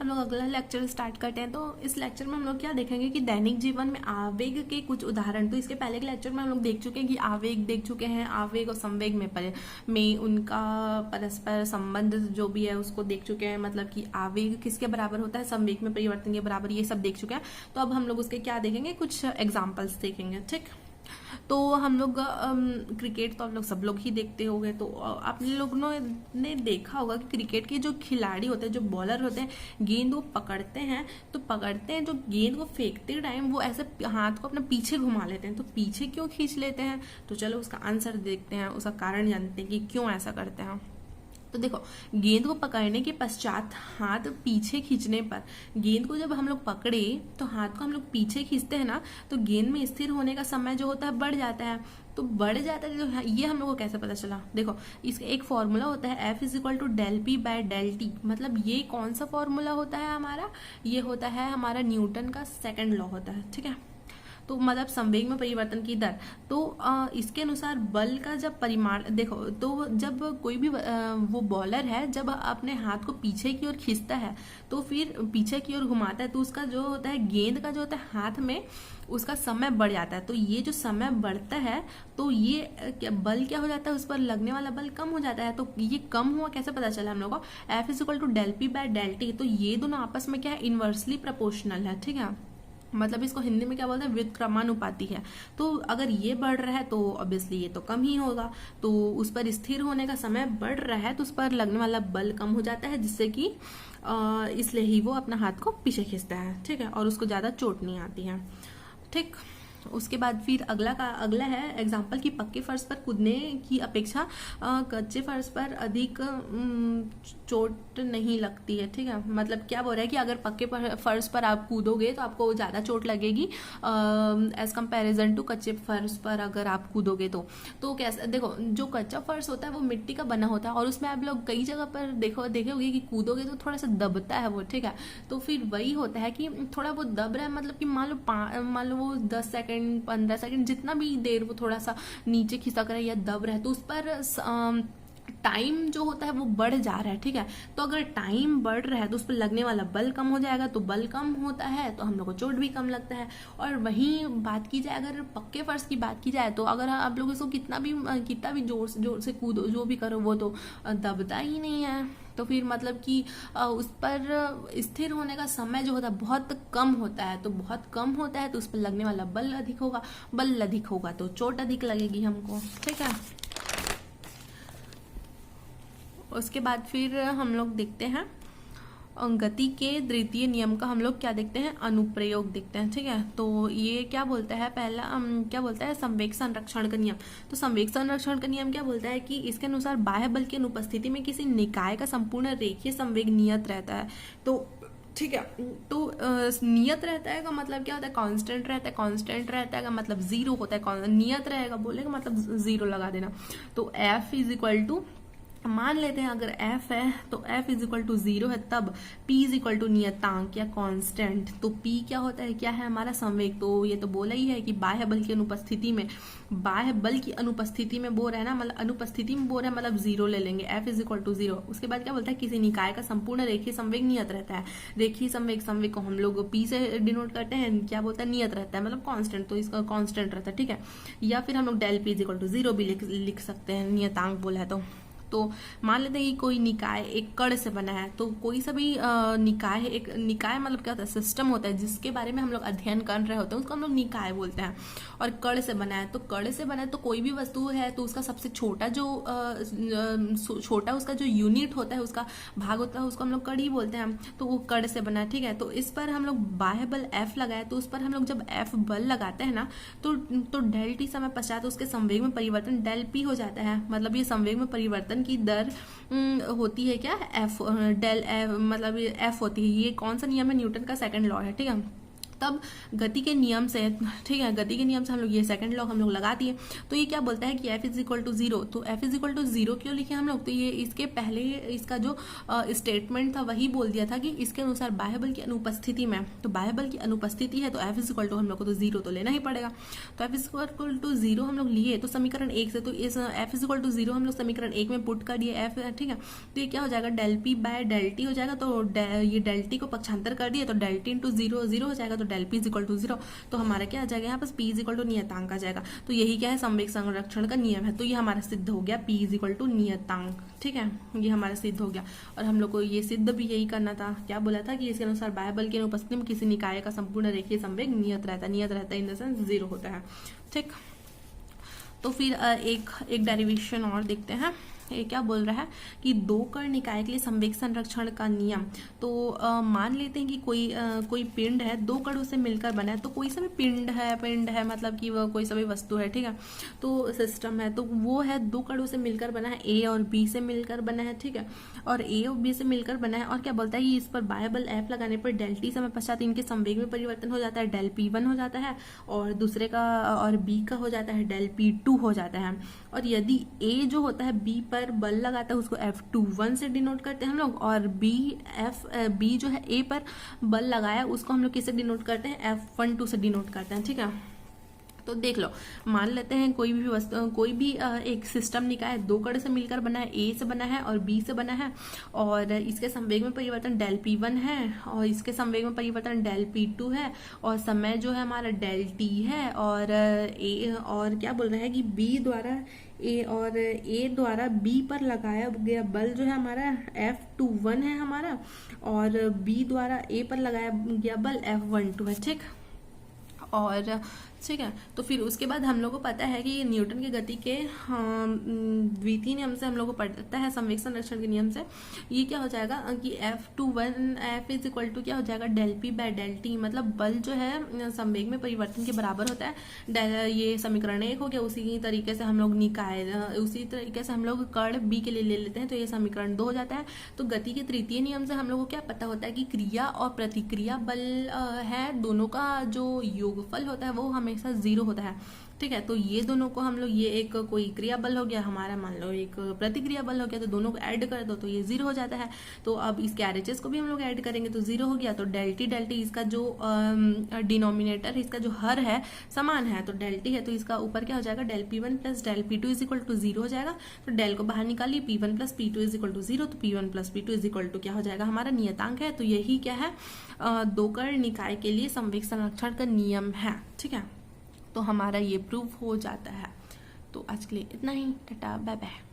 हम लोग अगला लेक्चर स्टार्ट करते हैं। तो इस लेक्चर में हम लोग क्या देखेंगे कि दैनिक जीवन में आवेग के कुछ उदाहरण। तो इसके पहले के लेक्चर में हम लोग देख चुके हैं कि आवेग देख चुके हैं, आवेग और संवेग में उनका परस्पर संबंध जो भी है उसको देख चुके हैं, मतलब कि आवेग किसके बराबर होता है, संवेग में परिवर्तन के बराबर, ये सब देख चुके हैं। तो अब हम लोग उसके क्या देखेंगे, कुछ एग्जाम्पल्स देखेंगे। ठीक, तो हम लोग क्रिकेट तो आप लोग सब लोग ही देखते होंगे। तो आप लोगों ने देखा होगा कि क्रिकेट के जो खिलाड़ी होते हैं, जो बॉलर होते हैं, गेंद वो पकड़ते हैं, तो पकड़ते हैं जो गेंद को फेंकते टाइम वो ऐसे हाथ को अपने पीछे घुमा लेते हैं। तो पीछे क्यों खींच लेते हैं, तो चलो उसका आंसर देखते हैं, उसका कारण जानते हैं कि क्यों ऐसा करते हैं। तो देखो, गेंद को पकड़ने के पश्चात हाथ पीछे खींचने पर, गेंद को जब हम लोग पकड़े तो हाथ को हम लोग पीछे खींचते हैं ना, तो गेंद में स्थिर होने का समय जो होता है बढ़ जाता है। तो बढ़ जाता है, तो ये हम लोग को कैसे पता चला, देखो इसका एक फॉर्मूला होता है F is equal to del P by del T. मतलब ये कौन सा फॉर्मूला होता है हमारा, ये होता है हमारा न्यूटन का सेकंड लॉ होता है। ठीक है, तो मतलब संवेग में परिवर्तन की दर। तो इसके अनुसार बल का जब परिमाण देखो, तो जब कोई भी वो बॉलर है जब अपने हाथ को पीछे की ओर खींचता है तो फिर पीछे की ओर घुमाता है, तो उसका जो होता है गेंद का जो होता है हाथ में, उसका समय बढ़ जाता है। तो ये जो समय बढ़ता है तो ये बल क्या हो जाता है, उस पर लगने वाला बल कम हो जाता है। तो ये कम हुआ कैसे पता चला हम लोग को, F is equal to del P by del T. तो ये दोनों आपस में क्या है, इनवर्सली प्रोपोर्शनल है। ठीक है, मतलब इसको हिंदी में क्या बोलते हैं, व्युत्क्रमानुपाती है। तो अगर ये बढ़ रहा है तो ऑब्वियसली ये तो कम ही होगा। तो उस पर स्थिर होने का समय बढ़ रहा है तो उस पर लगने वाला बल कम हो जाता है, जिससे कि इसलिए ही वो अपना हाथ को पीछे खींचता है। ठीक है, और उसको ज्यादा चोट नहीं आती है। ठीक, उसके बाद फिर अगला है एग्जाम्पल कि पक्के फर्श पर कूदने की अपेक्षा कच्चे फर्श पर अधिक चोट नहीं लगती है। ठीक है, मतलब क्या बोल रहा है कि अगर पक्के फर्श पर आप कूदोगे तो आपको ज्यादा चोट लगेगी एज कंपैरिजन टू कच्चे फर्श पर अगर आप कूदोगे तो कैसा, देखो जो कच्चा फर्श होता है वो मिट्टी का बना होता है और उसमें आप लोग कई जगह पर देखोगे कि कूदोगे तो थोड़ा सा दबता है वो। ठीक है, तो फिर वही होता है कि थोड़ा वो दब रहा है, मतलब कि मान लो वो 10 सेकंड 15 सेकंड जितना भी देर वो थोड़ा सा नीचे खिसक रहा है या दब रहा है, तो उस पर टाइम जो होता है वो बढ़ जा रहा है। ठीक है, तो अगर टाइम बढ़ रहा है तो उस पर लगने वाला बल कम हो जाएगा, तो बल कम होता है तो हम लोग को चोट भी कम लगता है। और वहीं बात की जाए, अगर पक्के फर्श की बात की जाए, तो अगर आप लोग इसको कितना भी जोर से कूदो, जो भी करो, वो तो दबता ही नहीं है। तो फिर मतलब कि उस पर स्थिर होने का समय जो होता है बहुत कम होता है। तो बहुत कम होता है तो उस पर लगने वाला बल अधिक होगा तो चोट अधिक लगेगी हमको। ठीक है, उसके बाद फिर हम लोग देखते हैं गति के द्वितीय नियम का, हम लोग क्या देखते हैं, अनुप्रयोग देखते हैं। ठीक है, तो ये क्या बोलता है, पहला क्या बोलता है, संवेग संरक्षण का नियम। तो संवेग संरक्षण का नियम क्या बोलता है कि इसके अनुसार बाह्य बल की अनुपस्थिति में किसी निकाय का संपूर्ण रेखीय संवेग नियत रहता है। तो ठीक है, तो नियत रहता है का मतलब क्या होता है, कांस्टेंट रहता है। कांस्टेंट रहता है का मतलब जीरो होता है, नियत रहेगा बोलेगा मतलब जीरो लगा देना। तो F इज इक्वल टू, मान लेते हैं अगर F है तो F इज इक्वल टू 0 है, तब P इज इक्वल टू नियतांक या कांस्टेंट। तो P क्या होता है, क्या है हमारा संवेग। तो ये तो बोला ही है कि बाह्य बल की अनुपस्थिति में, बाह्य बल की अनुपस्थिति में बोल रहा है ना, मतलब अनुपस्थिति में बोल रहा है, मतलब 0 ले लेंगे, F इज इक्वल टू 0। उसके बाद क्या बोलता है, किसी निकाय का संपूर्ण रेखीय संवेग नियत रहता है। रेखीय संवेग को हम लोग P से डिनोट करते हैं, क्या बोलता है, नियत रहता है, मतलब कांस्टेंट, तो इसका कांस्टेंट रहता है। ठीक है, या फिर हम लोग del P is equal to 0 भी लिख सकते हैं, नियतांक बोला है तो मान लेते हैं कि कोई निकाय एक कण से बना है। तो कोई सा भी निकाय, एक निकाय मतलब क्या होता है, सिस्टम होता है जिसके बारे में हम लोग अध्ययन कर रहे होते हैं, उसको हम लोग निकाय बोलते हैं। और कण से बना है, तो कण से बना है तो कोई भी वस्तु है तो उसका सबसे छोटा उसका जो यूनिट होता है, उसका भाग होता है, उसको हम लोग कण ही बोलते हैं। तो वो कण से बना है। ठीक है, तो इस पर हम लोग बाह्य बल F लगाए, तो उस पर हम लोग जब F बल लगाते हैं ना, तो डेल टी समय पश्चात उसके संवेग में परिवर्तन डेल P हो जाता है। मतलब ये संवेग में परिवर्तन की दर होती है क्या, F, डेल F, मतलब F होती है। ये कौन सा नियम है, न्यूटन का सेकंड लॉ है। ठीक है, तब गति के नियम से, ठीक है, गति के नियम से हम लोग ये सेकंड लॉ हम लोग लगा दिए। तो ये क्या बोलता है कि F इज इक्वल टू 0। तो F इज इक्वल टू 0 क्यों लिखे हम लोग? तो ये इसके पहले इसका जो स्टेटमेंट था वही बोल दिया था कि इसके अनुसार बाह्य बल की अनुपस्थिति में, तो बाह्य बल की अनुपस्थिति है तो F इज इक्वल टू हम लोग को तो 0 तो लेना ही पड़ेगा। तो F इज इक्वल टू 0 हम लोग लिए तो समीकरण 1 से, तो इस F इज इक्वल टू 0 हम लोग समीकरण 1 में पुट कर दिए F, ठीक है। तो ये क्या हो जाएगा, del P by del T हो जाएगा। तो ये डेल T को पक्षांतर कर दिए तो डेल T इंटू 0 0 हो जाएगा। तो del P is equal to 0। तो हमारा क्या आ जाएगा यहाँ पर P इज इक्वल टू नियतांक आ जाएगा। तो यही क्या है, संवेग संरक्षण का नियम है। तो ये हमारा सिद्ध हो गया P इज इक्वल टू नियतांक, ठीक है, ये हमारा सिद्ध हो गया। और हम लोग को ये सिद्ध भी यही करना था, क्या बोला था कि इसके अनुसार बाह्य बल की अनुपस्थिति में किसी निकाय का संपूर्ण रेखीय संवेग नियत रहता है इन द सेंस 0 होता है, ठीक। तो फिर एक डेरिवेशन और देखते हैं। ये क्या बोल रहा है कि दो कण निकाय के लिए संवेग संरक्षण का नियम। तो मान लेते हैं कि कोई पिंड है, दो कणों से मिलकर बना है। तो कोई सा भी पिंड है मतलब कि वो कोई सा भी वस्तु है, ठीक है, तो सिस्टम है, तो वो है दो कणों से मिलकर बना है, ए और बी से मिलकर बना है, ठीक है, और ए और बी से मिलकर बना है। और क्या बोलता है कि इस पर बाह्य बल F लगाने पर डेल T समय पश्चात इनके संवेग में परिवर्तन हो जाता है, डेल P1 हो जाता है, और दूसरे का और बी का हो जाता है डेल P2 हो जाता है। और यदि ए जो होता है बी पर बल लगाता है उसको F21 से डिनोट करते हैं हम लोग, और बी जो है ए पर बल लगाया उसको हम लोग किससे डिनोट करते हैं, F12 से डिनोट करते हैं, ठीक है। तो देख लो, मान लेते हैं कोई भी वस्तु, कोई भी एक सिस्टम निकाय दो कण से मिलकर बना है, ए से बना है और बी से बना है, और इसके संवेग में परिवर्तन डेल P1 है और इसके संवेग में परिवर्तन डेल P2 है, और समय जो है हमारा डेल T है, और क्या बोल रहा है कि बी द्वारा ए द्वारा बी पर लगाया गया बल जो है हमारा F21 है हमारा, और बी द्वारा ए पर लगाया गया बल F12 है, ठीक। और ठीक है, तो फिर उसके बाद हम लोग को पता है कि न्यूटन की गति के द्वितीय नियम से हम लोग को पता है, संवेग संरक्षण के नियम से ये क्या हो जाएगा कि F इज इक्वल टू क्या हो जाएगा, del P by del T, मतलब बल जो है संवेग में परिवर्तन के बराबर होता है। ये समीकरण 1 हो गया। उसी तरीके से हम लोग कण B के लिए ले लेते हैं, तो ये समीकरण 2 हो जाता है। तो गति के तृतीय नियम से हम लोग को क्या पता होता है कि क्रिया और प्रतिक्रिया बल है, दोनों का जो योगफल होता है वो हमेशा 0 होता है, ठीक है। तो ये दोनों को हम लोग, ये एक कोई क्रिया बल हो गया हमारा, मान लो एक प्रतिक्रिया बल हो गया, तो दोनों को ऐड कर दो तो ये 0 हो जाता है। तो अब इसके RHS को भी हम लोग ऐड करेंगे तो 0 हो गया। तो डेल टी इसका जो डिनोमिनेटर, इसका जो हर है समान है, तो डेल टी है, तो इसका ऊपर क्या हो जाएगा, del P1 plus del P2 is equal to 0 हो जाएगा। तो डेल को बाहर निकालिए, P1 plus P2 is equal to 0, तो P1 plus P2 is equal to क्या हो जाएगा, हमारा नियतांक है। तो यही क्या है, दो कण निकाय के लिए संवेग संरक्षण का नियम है, ठीक है। तो हमारा ये प्रूव हो जाता है। तो आज के लिए इतना ही, टाटा बाय बाय।